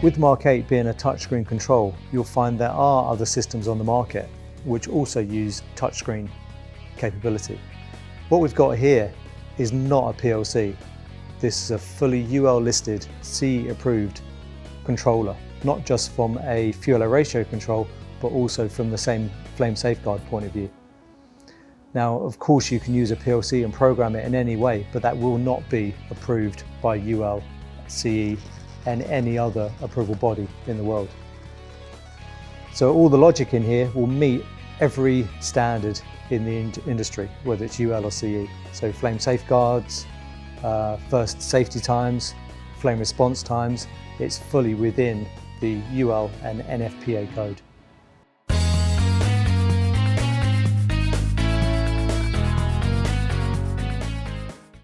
With Mark 8 being a touchscreen control, you'll find there are other systems on the market which also use touchscreen capability. What we've got here is not a PLC. This is a fully UL listed, CE approved controller, not just from a fuel air ratio control, but also from the same flame safeguard point of view. Now, of course, you can use a PLC and program it in any way, but that will not be approved by UL, CE, and any other approval body in the world. So all the logic in here will meet every standard in the industry, whether it's UL or CE. So flame safeguards, first safety times, flame response times, it's fully within the UL and NFPA code.